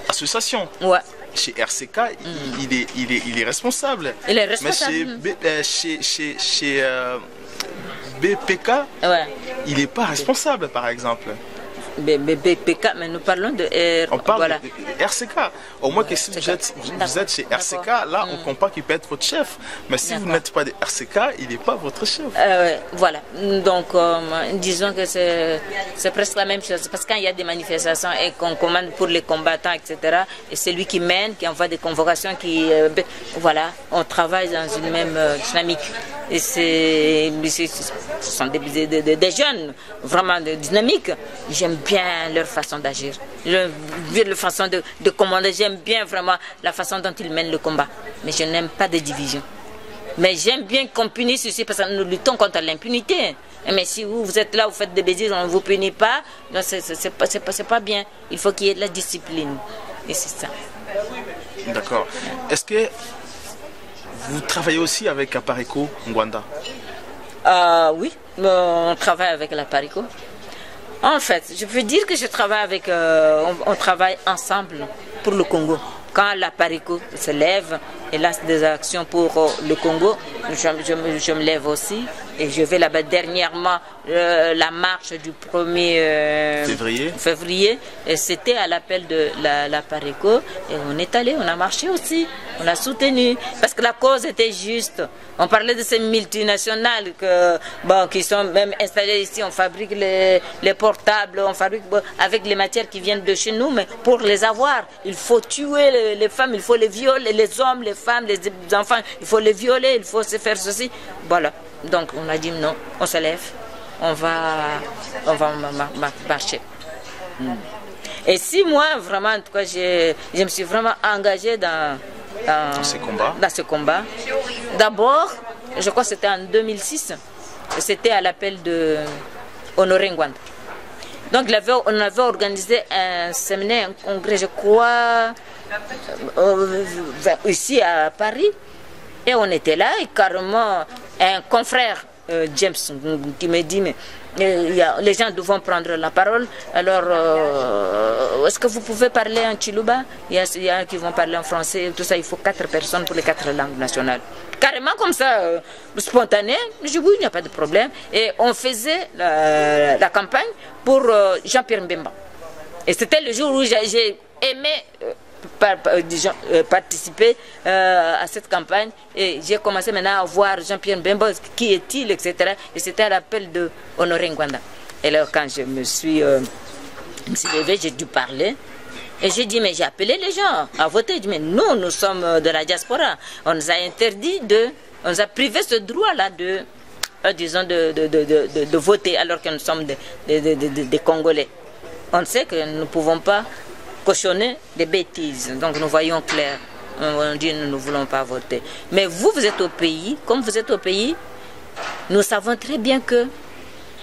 associations. Ouais. Chez RCK, il est responsable. Il est responsable. Mais chez BPK, ouais. il n'est pas responsable, par exemple. BPK, mais nous parlons de On parle voilà. de RCK. Au moins que si vous êtes chez RCK, là, on comprend qu'il peut être votre chef. Mais si vous n'êtes pas de RCK, il n'est pas votre chef. Voilà. Donc, disons que c'est presque la même chose. Parce que quand il y a des manifestations et qu'on commande pour les combattants, etc., et c'est lui qui mène, qui envoie des convocations, voilà, on travaille dans une même dynamique. Et ce sont des jeunes vraiment dynamiques. J'aime bien leur façon d'agir, leur façon de commander. J'aime bien vraiment la façon dont ils mènent le combat. Mais je n'aime pas de division. Mais j'aime bien qu'on punisse aussi parce que nous luttons contre l'impunité. Mais si vous êtes là, vous faites des bêtises, on ne vous punit pas, c'est pas bien. Il faut qu'il y ait de la discipline. Et c'est ça. D'accord. Est-ce que vous travaillez aussi avec Apariko Ngwanda? Oui, on travaille avec l'Aparico. En fait, je peux dire que je travaille avec, on travaille ensemble pour le Congo. Quand l'Aparico se lève et lance des actions pour le Congo, je me lève aussi et je vais là-bas. Dernièrement, la marche du 1er février, c'était à l'appel de l'Aparico et on est allé, on a marché aussi, on a soutenu parce que la cause était juste. On parlait de ces multinationales qui sont même installées ici, on fabrique les portables, on fabrique avec les matières qui viennent de chez nous, mais pour les avoir, il faut tuer les femmes, il faut les violer, les hommes, les femmes, les enfants, il faut les violer, il faut se faire ceci. Voilà. Donc on a dit non, on se lève, on va marcher. Et si moi, vraiment, en tout cas, je me suis vraiment engagée dans ce combat. D'abord, je crois que c'était en 2006, c'était à l'appel de Honoré Ngwanda. Donc on avait organisé un séminaire, un congrès, je crois, ici à Paris. Et on était là et carrément un confrère, James, qui me dit, mais les gens devront prendre la parole. Alors, est-ce que vous pouvez parler en Chiluba? Il y a qui vont parler en français, tout ça. Il faut 4 personnes pour les 4 langues nationales. Carrément comme ça, spontané. Je dis oui, il n'y a pas de problème. Et on faisait la campagne pour Jean-Pierre Mbemba. Et c'était le jour où j'ai aimé participer à cette campagne et j'ai commencé maintenant à voir Jean-Pierre Mbemba, qui est-il, etc. Et c'était à l'appel de Honoré Ngwanda. Et là, quand je me suis levée, j'ai dû parler. Et j'ai dit, mais j'ai appelé les gens à voter. J'ai dit, mais nous sommes de la diaspora. On nous a interdit on nous a privé ce droit-là de voter alors que nous sommes des Congolais. On sait que nous ne pouvons pas cautionner des bêtises. Donc nous voyons clair. On dit nous ne voulons pas voter. Mais vous êtes au pays. Comme vous êtes au pays, nous savons très bien que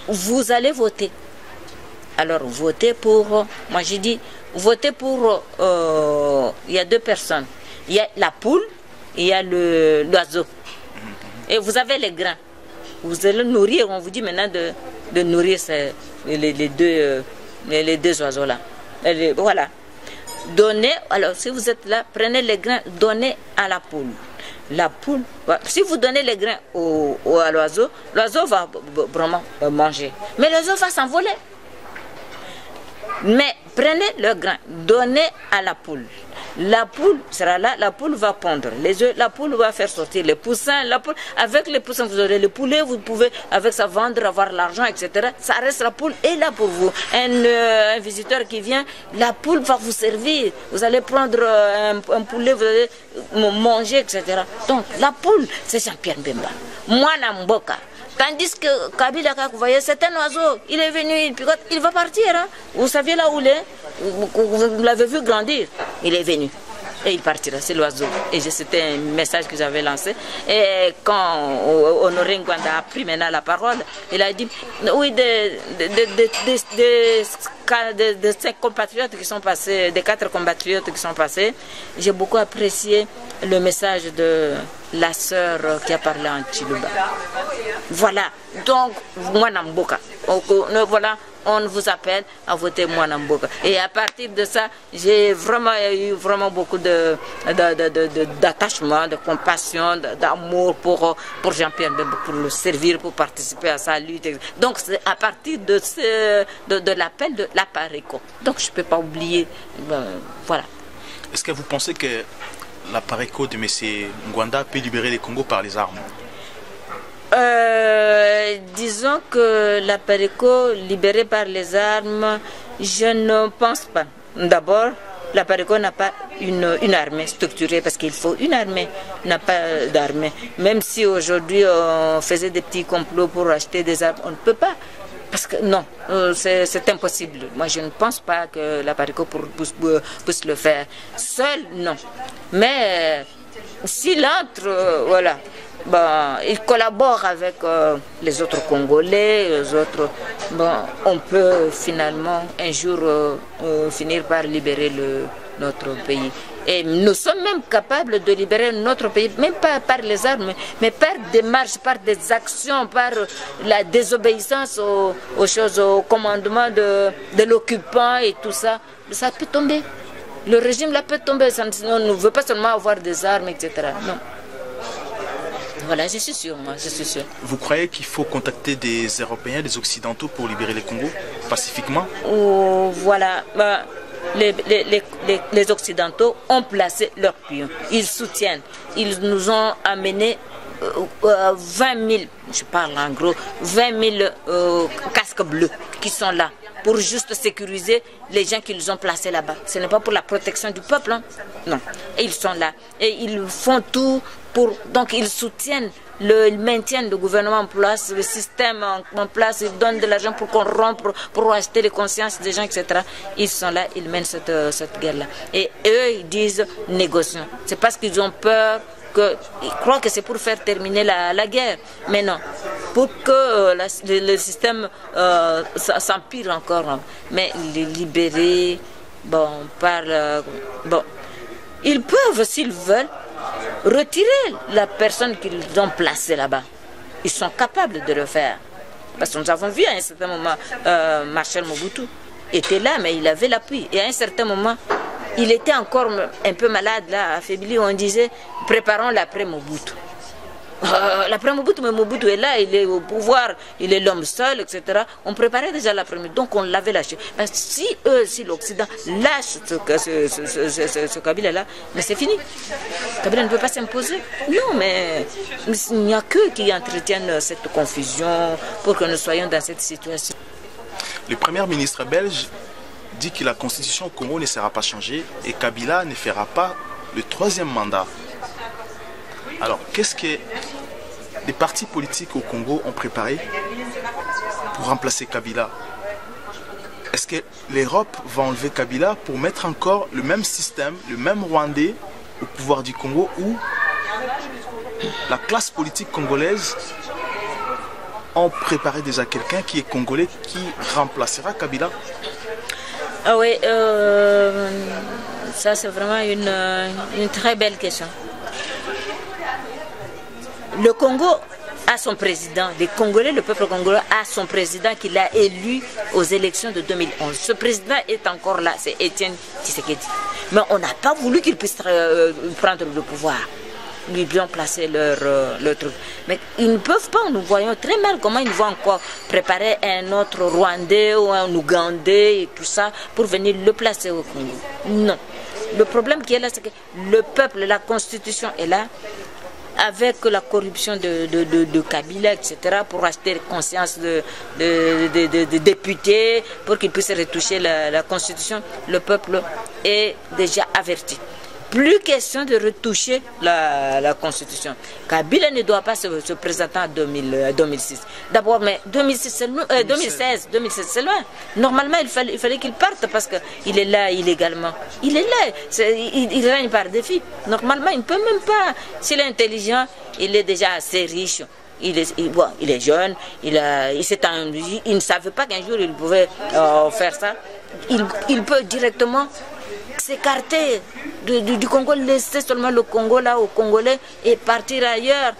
vous allez voter. Alors votez pour... Moi j'ai dit, votez pour... il y a 2 personnes. Il y a la poule et il y a l'oiseau. Et vous avez les grains. Vous allez nourrir. On vous dit maintenant de nourrir les deux oiseaux-là. Voilà. Donnez, alors si vous êtes là, prenez les grains, donnez à la poule. La poule, si vous donnez les grains à l'oiseau, l'oiseau va vraiment manger. Mais l'oiseau va s'envoler. Mais prenez le grain, donnez à la poule. La poule sera là, la poule va pondre les œufs, la poule va faire sortir les poussins, la poule, avec les poussins vous aurez le poulet, vous pouvez avec ça vendre, avoir l'argent, etc. Ça reste, la poule est là pour vous. Un visiteur qui vient, la poule va vous servir. Vous allez prendre un poulet, vous allez manger, etc. Donc la poule, c'est Jean-Pierre Mbemba. Moi, Namboka. Tandis que Kabila, vous voyez, c'est un oiseau. Il est venu, il picote, il va partir. Hein. Vous saviez là où il est? Vous l'avez vu grandir. Il est venu. Et il partira, c'est l'oiseau. Et c'était un message que j'avais lancé. Et quand Honoré Ngwanda a pris maintenant la parole, il a dit, oui, de ces compatriotes qui sont passés, des 4 compatriotes qui sont passés, j'ai beaucoup apprécié le message de la sœur qui a parlé en Chiluba. Voilà. Donc, moi, Namboka. voilà, on vous appelle à voter Mwana Mboka. Et à partir de ça, j'ai vraiment eu beaucoup d'attachement, de compassion, d'amour pour Jean-Pierre Bemba, pour le servir, pour participer à sa lutte. Donc c'est à partir de l'appel de la Pareco. Donc je ne peux pas oublier. Voilà. Est-ce que vous pensez que la Pareco de M. Ngwanda peut libérer le Congo par les armes? Disons que la Pareco libérée par les armes, je ne pense pas. D'abord, la Pareco n'a pas une armée structurée parce qu'il faut une armée, n'a pas d'armée. Même si aujourd'hui on faisait des petits complots pour acheter des armes, on ne peut pas. Parce que non, c'est impossible. Moi, je ne pense pas que la Pareco puisse le faire. Seul, non. Mais s'il entre, voilà. Bon, il collabore avec les autres Congolais, les autres. Bon, on peut finalement un jour finir par libérer notre pays. Et nous sommes même capables de libérer notre pays, même pas par les armes, mais par des marches, par des actions, par la désobéissance aux choses, au commandement de l'occupant et tout ça. Ça peut tomber. Le régime là peut tomber. On ne veut pas seulement avoir des armes, etc. Non. Voilà, je suis sûr, moi, je suis sûr. Vous croyez qu'il faut contacter des Européens, des Occidentaux pour libérer le Congo, pacifiquement? Voilà, les Occidentaux ont placé leurs pions. Ils soutiennent. Ils nous ont amené 20 000, je parle en gros, 20 000 casques bleus qui sont là pour juste sécuriser les gens qu'ils ont placés là-bas. Ce n'est pas pour la protection du peuple, hein. Non. Et ils sont là. Et ils font tout pour... Donc ils soutiennent le maintien du gouvernement en place, le système en place, ils donnent de l'argent pour qu'on rompe, pour acheter les consciences des gens, etc. Ils sont là, ils mènent cette guerre-là. Et eux, ils disent négocions. C'est parce qu'ils ont peur, ils croient que c'est pour faire terminer la guerre. Mais non, pour que le système s'empire encore. Hein. Mais les libérer, bon, ils peuvent, s'ils veulent, retirer la personne qu'ils ont placée là-bas. Ils sont capables de le faire. Parce que nous avons vu à un certain moment, Marshal Mobutu était là, mais il avait l'appui. Et à un certain moment, il était encore un peu malade, là, affaibli. On disait, préparons l'après Mobutu. L'après Mobutu, mais Mobutu est là, il est au pouvoir, il est l'homme seul, etc. On préparait déjà l'après-midi, donc on l'avait lâché. Mais si l'Occident lâche ce Kabila-là, mais c'est fini. Kabila ne peut pas s'imposer. Non, mais il n'y a qu'eux qui entretiennent cette confusion pour que nous soyons dans cette situation. Le Premier ministre belge dit que la constitution au Congo ne sera pas changée et Kabila ne fera pas le 3e mandat. Alors, qu'est-ce que les partis politiques au Congo ont préparé pour remplacer Kabila? Est-ce que l'Europe va enlever Kabila pour mettre encore le même système, le même Rwandais au pouvoir du Congo, ou la classe politique congolaise ont préparé déjà quelqu'un qui est congolais qui remplacera Kabila? Ah oui, ça c'est vraiment une très belle question. Le Congo a son président, les Congolais, le peuple congolais a son président qu'il a élu aux élections de 2011. Ce président est encore là, c'est Étienne Tshisekedi. Mais on n'a pas voulu qu'il puisse prendre le pouvoir. Ils lui ont placé leur truc. Mais ils ne peuvent pas, nous voyons très mal comment ils vont encore préparer un autre Rwandais ou un Ougandais et tout ça pour venir le placer au Congo. Non. Le problème qui est là, c'est que le peuple, la constitution est là, avec la corruption de Kabila, etc., pour acheter conscience de députés, pour qu'ils puissent retoucher la constitution, le peuple est déjà averti. Plus question de retoucher la constitution. Kabila ne doit pas se présenter en 2006. D'abord, mais 2016, c'est loin. Normalement, il fallait qu'il parte parce qu'il est là illégalement. Il est là, il règne par défi. Normalement, il ne peut même pas. S'il est intelligent, il est déjà assez riche. Il est jeune, il ne savait pas qu'un jour il pouvait faire ça. Il peut directement s'écarter du Congo, laisser seulement le Congo là aux Congolais et partir ailleurs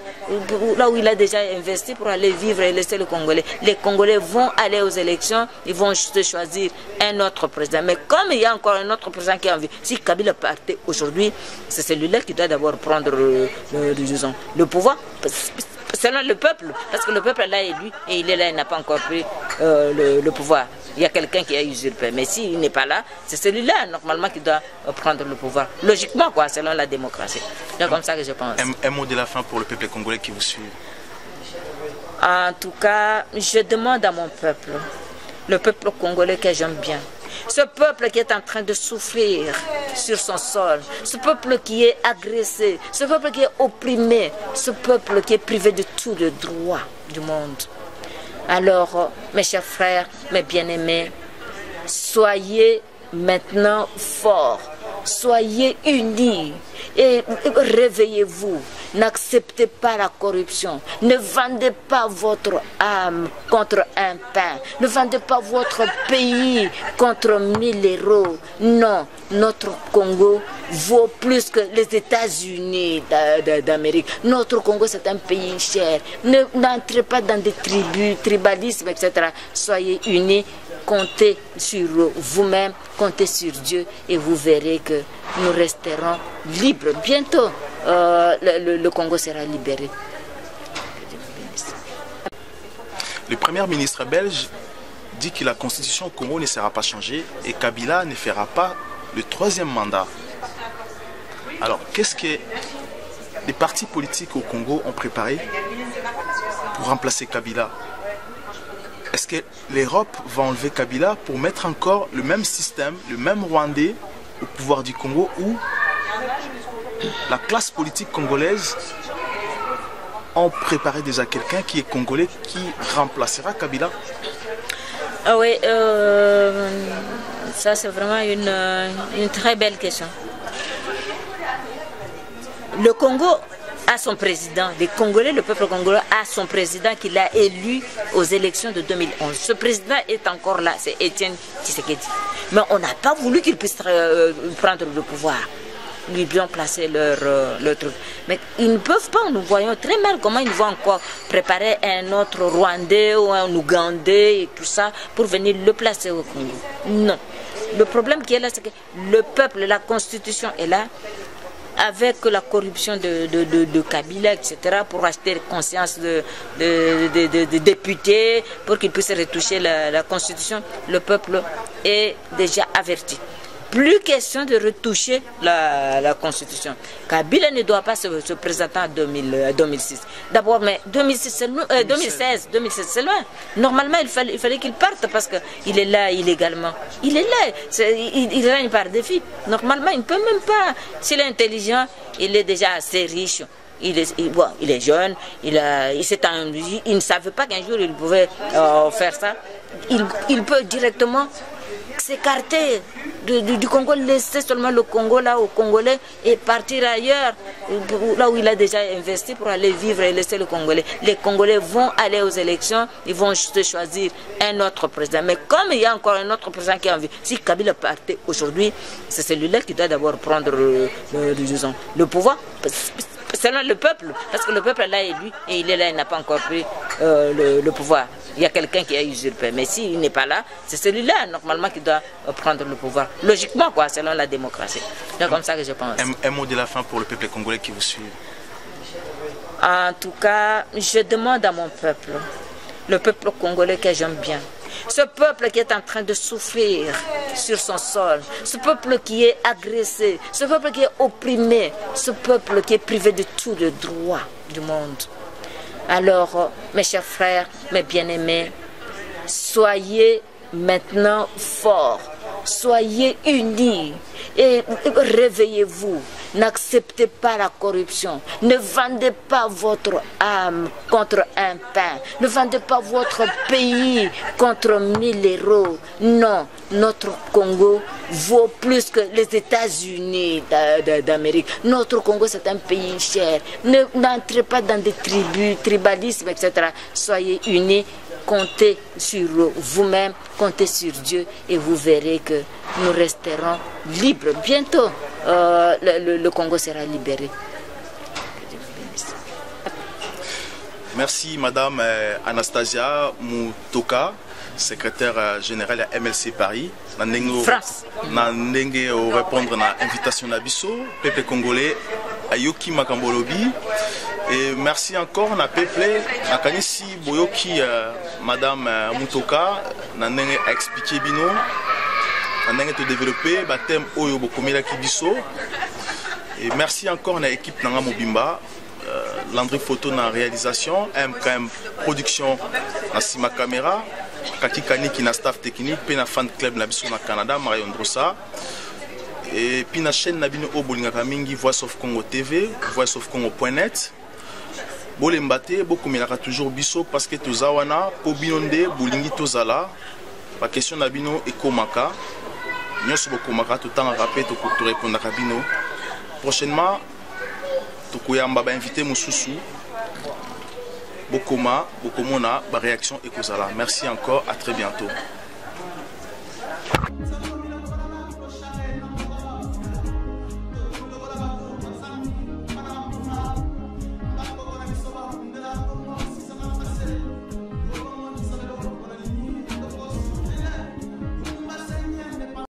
là où il a déjà investi pour aller vivre et laisser le Congolais. Les Congolais vont aller aux élections, ils vont se choisir un autre président. Mais comme il y a encore un autre président qui a envie, si Kabila partait aujourd'hui, c'est celui-là qui doit d'abord prendre le pouvoir. Selon le peuple, parce que le peuple l'a élu et il est là, il n'a pas encore pris le pouvoir. Il y a quelqu'un qui a usurpé. Mais s'il n'est pas là, c'est celui-là, normalement, qui doit prendre le pouvoir. Logiquement, quoi, selon la démocratie. C'est comme ça que je pense. Un mot de la fin pour le peuple congolais qui vous suit. En tout cas, je demande à mon peuple, le peuple congolais que j'aime bien, ce peuple qui est en train de souffrir sur son sol, ce peuple qui est agressé, ce peuple qui est opprimé, ce peuple qui est privé de tous les droits du monde. Alors, mes chers frères, mes bien-aimés, soyez maintenant forts, soyez unis et réveillez-vous. N'acceptez pas la corruption. Ne vendez pas votre âme contre un pain. Ne vendez pas votre pays contre 1000 euros. Non, notre Congo vaut plus que les États-Unis d'Amérique. Notre Congo, c'est un pays cher. N'entrez pas dans des tribus, tribalisme, etc. Soyez unis. Comptez sur vous-même, comptez sur Dieu et vous verrez que nous resterons libres. Bientôt, le Congo sera libéré. Le Premier ministre belge dit que la constitution au Congo ne sera pas changée et Kabila ne fera pas le 3e mandat. Alors, qu'est-ce que les partis politiques au Congo ont préparé pour remplacer Kabila? Est-ce que l'Europe va enlever Kabila pour mettre encore le même système, le même Rwandais au pouvoir du Congo, ou la classe politique congolaise ont préparé déjà quelqu'un qui est congolais qui remplacera Kabila? Ah oui, ça c'est vraiment une très belle question. Le Congo a son président, les Congolais, le peuple congolais a son président qu'il a élu aux élections de 2011. Ce président est encore là, c'est Étienne Tshisekedi. Mais on n'a pas voulu qu'il puisse prendre le pouvoir. Ils lui ont placé leur truc. Mais ils ne peuvent pas, nous voyons très mal comment ils vont encore préparer un autre Rwandais ou un Ougandais et tout ça pour venir le placer au Congo. Non. Le problème qui est là, c'est que le peuple, la constitution est là, avec la corruption de Kabila, etc., pour acheter conscience de députés, pour qu'ils puissent retoucher la constitution, le peuple est déjà averti. Plus question de retoucher la constitution. Kabila ne doit pas se présenter en 2006. D'abord, mais 2016, c'est loin. Normalement, il fallait qu'il parte parce qu'il est là illégalement. Il est là, il règne par défi. Normalement, il ne peut même pas. S'il est intelligent, il est déjà assez riche. Il est jeune, il ne savait pas qu'un jour il pouvait faire ça. Il peut directement s'écarter du Congo, laisser seulement le Congo là aux Congolais et partir ailleurs, là où il a déjà investi pour aller vivre et laisser le Congolais. Les Congolais vont aller aux élections, ils vont se choisir un autre président. Mais comme il y a encore un autre président qui a envie, si Kabila partait aujourd'hui, c'est celui-là qui doit d'abord prendre le pouvoir. Selon le peuple, parce que le peuple l'a élu et il est là, il n'a pas encore pris le pouvoir. Il y a quelqu'un qui a usurpé. Mais s'il n'est pas là, c'est celui-là, normalement, qui doit prendre le pouvoir. Logiquement, quoi, selon la démocratie. C'est comme ça que je pense. Un mot de la fin pour le peuple congolais qui vous suit. En tout cas, je demande à mon peuple, le peuple congolais que j'aime bien, ce peuple qui est en train de souffrir sur son sol, ce peuple qui est agressé, ce peuple qui est opprimé, ce peuple qui est privé de tous les droits du monde. Alors, mes chers frères, mes bien-aimés, soyez maintenant forts, soyez unis et réveillez-vous. N'acceptez pas la corruption. Ne vendez pas votre âme contre un pain. Ne vendez pas votre pays contre 1000 euros. Non, notre Congo vaut plus que les États-Unis d'Amérique. Notre Congo, c'est un pays cher. N'entrez pas dans des tribus, tribalisme, etc. Soyez unis. Comptez sur vous-même, comptez sur Dieu et vous verrez que nous resterons libres. Bientôt, le Congo sera libéré. Merci Madame Anastasia Mutoka, secrétaire générale à MLC Paris. France. Na ndenge répondre à l'invitation d'Abisso, peuple congolais, Ayoki Makambolobi. Et merci encore na peuple, na kanisi boyoki Madame Mutoka, na ndenge a expliqué bino, na ndenge te développer ba thème oyo bokomela kibiso. Et merci encore na équipe Nanga Mobimba. Landry Photo na réalisation, MKM Production na Sima Caméra, Kaki Kaniki na staff technique, puis na fan club na biso na Canada, Marion Drossa. Et puis na chaîne na bino Obolinga Kamingi, Voice of Congo TV, voiceofcongo.net. Bolembate, bokomelaka toujours biso parce que tozawana, po binonde, bolingi tozala, la question na bino ekomaka, nyonso bokomaka, tout temps rappel, to répondre à bino. Prochainement, Tokoyamba ba invité Moussoussou. Bokoma, Bokomona, ba réaction et Kozala. Merci encore, à très bientôt.